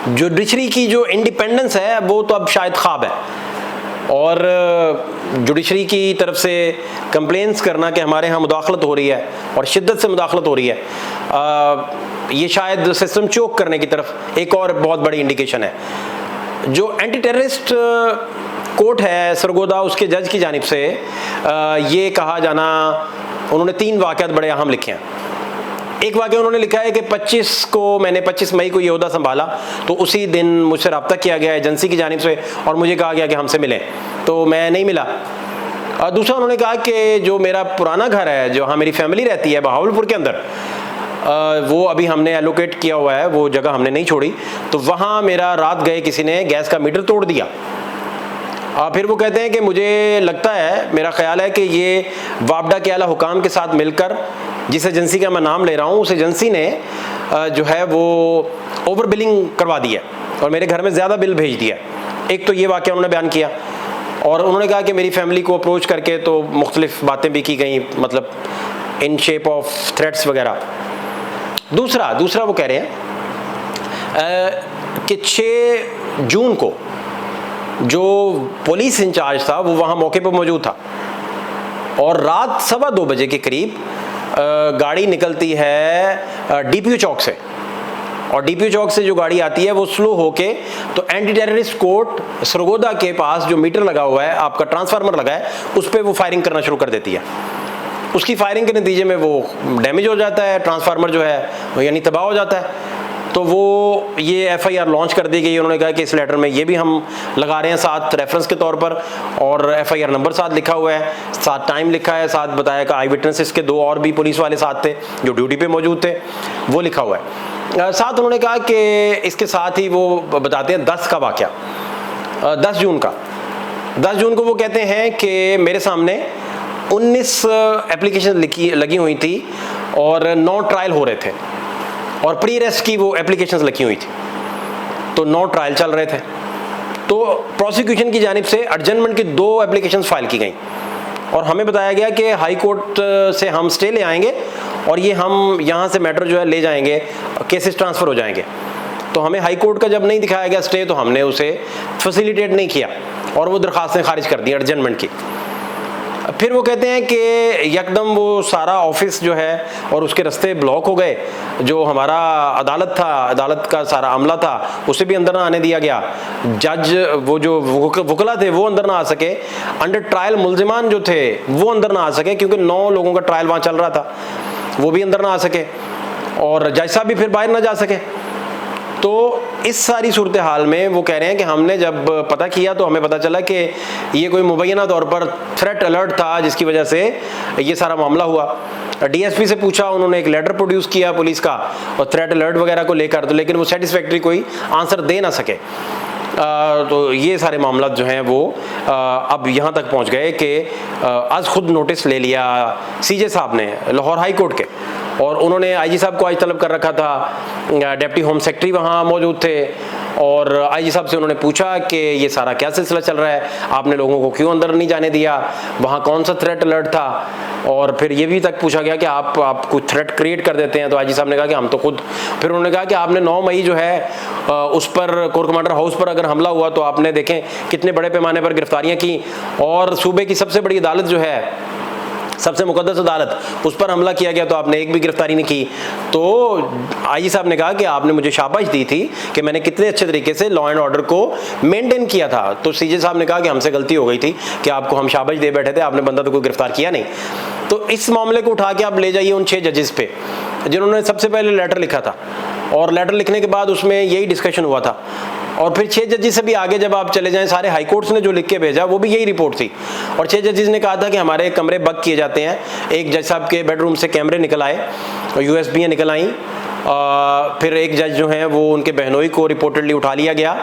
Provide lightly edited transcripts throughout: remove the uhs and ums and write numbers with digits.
Judiciary की जो independence है वो तो अब शायद ख्वाब है, और जुडिशरी की तरफ से कंप्लेंट्स करना कि हमारे यहाँ मुदाखलत हो रही है और शिद्दत से मुदाखलत हो रही है, ये शायद सिस्टम चोक करने की तरफ एक और बहुत बड़ी इंडिकेशन है। जो एंटी टेररिस्ट कोर्ट है सरगोदा, उसके जज की जानिब से ये कहा जाना, उन्होंने 3 वाक़यात बड़े अहम लिखे हैं। एक वाक़या उन्होंने लिखा है कि 25 मई को ये ओहदा संभाला, तो उसी दिन मुझसे रब्ता किया गया एजेंसी की जानिब से और मुझे कहा गया कि हमसे मिलें, तो मैं नहीं मिला। और दूसरा उन्होंने कहा कि जो मेरा पुराना घर है, जो हाँ मेरी फैमिली रहती है बहावलपुर के अंदर, वो अभी हमने एलोकेट किया हुआ है, वो जगह हमने नहीं छोड़ी, तो वहाँ मेरा रात गए किसी ने गैस का मीटर तोड़ दिया। फिर वो कहते हैं कि मुझे लगता है, मेरा ख्याल है कि ये वापडा के आला हुकाम के साथ मिलकर, जिस एजेंसी का मैं नाम ले रहा हूँ, उस एजेंसी ने जो है वो ओवर बिलिंग करवा दी है और मेरे घर में ज़्यादा बिल भेज दिया। एक तो ये वाक़या उन्होंने बयान किया, और उन्होंने कहा कि मेरी फैमिली को अप्रोच करके तो मुख्तलिफ बातें भी की गई, मतलब इन शेप ऑफ थ्रेट्स वगैरह। दूसरा वो कह रहे हैं कि 6 जून को जो पुलिस इंचार्ज था वो वहाँ मौके पर मौजूद था, और रात 2:15 बजे के करीब गाड़ी निकलती है डीपीयू चौक से, और डीपीयू चौक से जो गाड़ी आती है वो स्लो होके तो एंटी टेररिस्ट कोर्ट सरगोदा के पास जो मीटर लगा हुआ है, आपका ट्रांसफार्मर लगा है, उस पर वो फायरिंग करना शुरू कर देती है। उसकी फायरिंग के नतीजे में वो डैमेज हो जाता है, ट्रांसफार्मर जो है यानी तबाह हो जाता है। तो वो ये एफआईआर लॉन्च कर दी गई। उन्होंने कहा कि इस लेटर में ये भी हम लगा रहे हैं साथ रेफरेंस के तौर पर, और एफआईआर नंबर साथ लिखा हुआ है, साथ टाइम लिखा है, साथ बताया कि आई विटनेसेस के 2 और भी पुलिस वाले साथ थे जो ड्यूटी पे मौजूद थे, वो लिखा हुआ है। साथ उन्होंने कहा कि इसके साथ ही वो बताते हैं 10 का वाक़या, 10 जून का। 10 जून को वो कहते हैं कि मेरे सामने 19 एप्लीकेशन लगी हुई थी और 9 ट्रायल हो रहे थे, और प्री अरेस्ट की वो एप्लीकेशंस लिखी हुई थी, तो 9 ट्रायल चल रहे थे। तो प्रोसिक्यूशन की जानिब से एडजमेंट की 2 एप्लीकेशंस फाइल की गई, और हमें बताया गया कि हाई कोर्ट से हम स्टे ले आएंगे और ये हम यहाँ से मैटर जो है ले जाएंगे, केसेस ट्रांसफ़र हो जाएंगे। तो हमें हाई कोर्ट का जब नहीं दिखाया गया स्टे, तो हमने उसे फैसिलिटेट नहीं किया और वो दरख्वास्तें खारिज कर दी एडजमेंट की। फिर वो कहते हैं कि यकदम वो सारा ऑफिस जो है और उसके रास्ते ब्लॉक हो गए, जो हमारा अदालत था, अदालत का सारा अमला था, उसे भी अंदर ना आने दिया गया। जज वो जो वकला थे वो अंदर ना आ सके, अंडर ट्रायल मुल्जिमान जो थे वो अंदर ना आ सके, क्योंकि 9 लोगों का ट्रायल वहाँ चल रहा था, वो भी अंदर ना आ सके, और जज साहब भी फिर बाहर ना जा सके। तो इस सारी सूरत हाल में वो कह रहे हैं कि हमने जब पता किया तो हमें पता चला कि ये कोई मुबैना तौर पर थ्रेट अलर्ट था, जिसकी वजह से ये सारा मामला हुआ। डीएसपी से पूछा, उन्होंने एक लेटर प्रोड्यूस किया पुलिस का और थ्रेट अलर्ट वगैरह को लेकर, तो लेकिन वो सेटिस्फैक्ट्री कोई आंसर दे ना सके। तो ये सारे मामला जो हैं वो अब यहाँ तक पहुँच गए कि आज खुद नोटिस ले लिया सीजे साहब ने लाहौर हाई कोर्ट के, और उन्होंने आईजी साहब को आज तलब कर रखा था। डिप्टी होम सेक्रेटरी वहाँ मौजूद थे, और आईजी साहब से उन्होंने पूछा कि ये सारा क्या सिलसिला चल रहा है, आपने लोगों को क्यों अंदर नहीं जाने दिया, वहाँ कौन सा थ्रेट अलर्ट था, और फिर ये भी तक पूछा गया कि आप कुछ थ्रेट क्रिएट कर देते हैं। तो आईजी साहब ने कहा कि हम तो खुद। फिर उन्होंने कहा कि आपने 9 मई जो है उस पर कोर कमांडर हाउस पर अगर हमला हुआ तो आपने देखें कितने बड़े पैमाने पर गिरफ्तारियाँ की, और सूबे की सबसे बड़ी अदालत जो है, सबसे मुकद्दस अदालत, उस पर हमला किया गया तो आपने एक भी गिरफ्तारी नहीं की। तो आईजी साहब ने कहा कि आपने मुझे शाबाश दी थी कि मैंने कितने अच्छे तरीके से लॉ एंड ऑर्डर को मेंटेन किया था। तो सीजे साहब ने कहा कि हमसे गलती हो गई थी कि आपको हम शाबाश दे बैठे थे, आपने बंदा तो कोई गिरफ्तार किया नहीं। तो इस मामले को उठा के आप ले जाइए उन 6 जजेस पे जिन्होंने सबसे पहले लेटर लिखा था, और लेटर लिखने के बाद उसमें यही डिस्कशन हुआ था। और फिर 6 जजेस से भी आगे जब आप चले जाएं, सारे हाई कोर्ट्स ने जो लिख के भेजा वो भी यही रिपोर्ट थी, और 6 जजेस ने कहा था कि हमारे कमरे बग किए जाते हैं। एक जज साहब के बेडरूम से कैमरे निकल आए और यूएसबी निकल आई। फिर एक जज जो हैं वो उनके बहनोई को रिपोर्टेडली उठा लिया गया,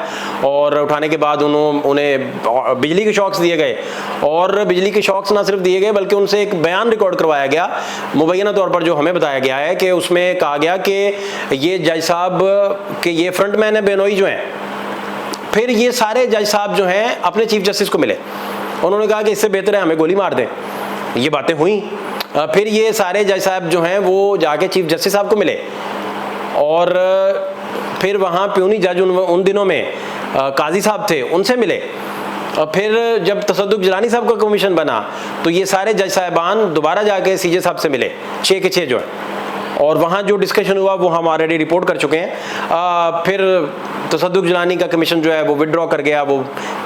और उठाने के बाद उन्हें बिजली के शॉक्स दिए गए, और बिजली के शॉक्स ना सिर्फ दिए गए बल्कि उनसे एक बयान रिकॉर्ड करवाया गया मुबैना तौर पर, जो हमें बताया गया है कि उसमें कहा गया कि ये जज साहब के ये फ्रंटमैन है बहनोई जो हैं। फिर ये सारे जज साहब जो हैं अपने चीफ जस्टिस को मिले, उन्होंने कहा कि इससे बेहतर है हमें गोली मार दें। ये बातें हुई। फिर ये सारे जज साहब जो हैं वो जाके चीफ जस्टिस साहब को मिले, और फिर वहाँ प्यूनी जज उन दिनों में काजी साहब थे, उनसे मिले। और फिर जब तसद्दुक जिलानी साहब का कमीशन बना तो ये सारे जज साहिबान दोबारा जाके सीजे साहब से मिले, 6 के 6 जो है, और वहाँ जो डिस्कशन हुआ वो हम ऑलरेडी रिपोर्ट कर चुके हैं। फिर तसद्दुक जिलानी का कमीशन जो है वो विदड्रॉ कर गया, वो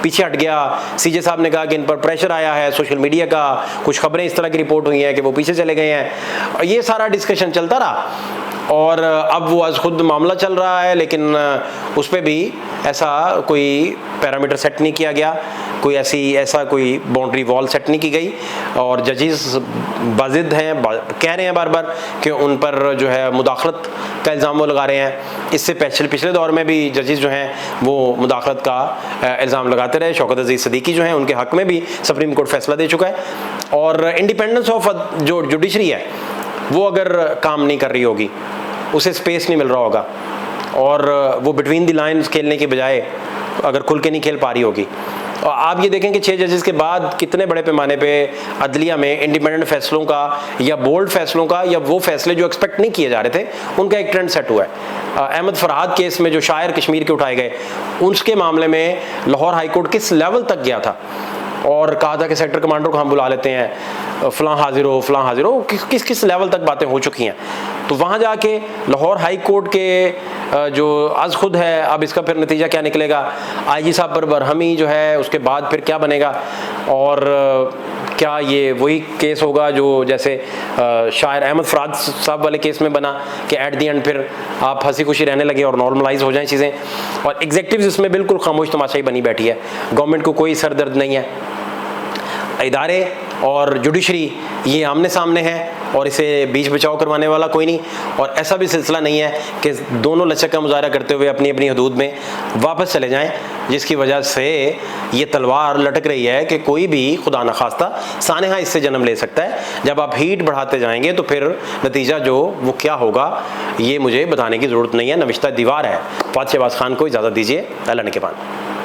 पीछे हट गया। सीजे साहब ने कहा कि इन पर प्रेशर आया है सोशल मीडिया का, कुछ खबरें इस तरह की रिपोर्ट हुई हैं कि वो पीछे चले गए हैं। ये सारा डिस्कशन चलता रहा और अब वो आज खुद मामला चल रहा है, लेकिन उस पर भी ऐसा कोई पैरामीटर सेट नहीं किया गया, कोई ऐसा कोई बाउंड्री वॉल सेट नहीं की गई। और जजेस बाजिद हैं, कह रहे हैं बार बार कि उन पर जो है मुदाखलत का इल्ज़ाम वो लगा रहे हैं। इससे पिछले दौर में भी जजेस जो हैं वो मुदाखलत का इल्ज़ाम लगाते रहे। शौकत अजीज़ सिद्दीकी जो हैं उनके हक़ में भी सुप्रीम कोर्ट फैसला दे चुका है। और इंडिपेंडेंस ऑफ जो जुडिशरी है वो अगर काम नहीं कर रही होगी, उसे स्पेस नहीं मिल रहा होगा, और वो बिटवीन द लाइन्स खेलने के बजाय अगर खुल के नहीं खेल पा रही होगी। और आप ये देखें कि 6 जजेस के बाद कितने बड़े पैमाने पे अदलिया में इंडिपेंडेंट फैसलों का या बोल्ड फैसलों का या वो फैसले जो एक्सपेक्ट नहीं किए जा रहे थे उनका एक ट्रेंड सेट हुआ है। अहमद फरहाद केस में जो शायर कश्मीर के उठाए गए, उसके मामले में लाहौर हाई कोर्ट किस लेवल तक गया था और कहा था कि सेक्टर कमांडर को हम बुला लेते हैं, फ़लाँ हाजिर हो, किस लेवल तक बातें हो चुकी हैं। तो वहाँ जाके लाहौर हाई कोर्ट के जो आज खुद है, अब इसका फिर नतीजा क्या निकलेगा, आईजी साहब पर बरहमी जो है, उसके बाद फिर क्या बनेगा, और क्या ये वही केस होगा जो जैसे शायर अहमद फरहाद साहब वाले केस में बना कि एट दी एंड फिर आप हंसी खुशी रहने लगे और नॉर्मलाइज हो जाएं चीज़ें। और एग्जेक्टिव्स इसमें बिल्कुल खामोश तमाशाई बनी बैठी है, गवर्नमेंट को कोई सर दर्द नहीं है। इदारे और जुडिशरी ये आमने सामने है और इसे बीच बचाव करवाने वाला कोई नहीं। और ऐसा भी सिलसिला नहीं है कि दोनों लचक का मुजाहरा करते हुए अपनी अपनी हदूद में वापस चले जाएं, जिसकी वजह से ये तलवार लटक रही है कि कोई भी खुदा न खास्ता सानहा इससे जन्म ले सकता है। जब आप हीट बढ़ाते जाएंगे तो फिर नतीजा जो वो क्या होगा ये मुझे बताने की ज़रूरत नहीं है, नविश्ता दीवार है। फ़ात शहबाज खान को इजाज़त दीजिए, अल्लाह ने के पान।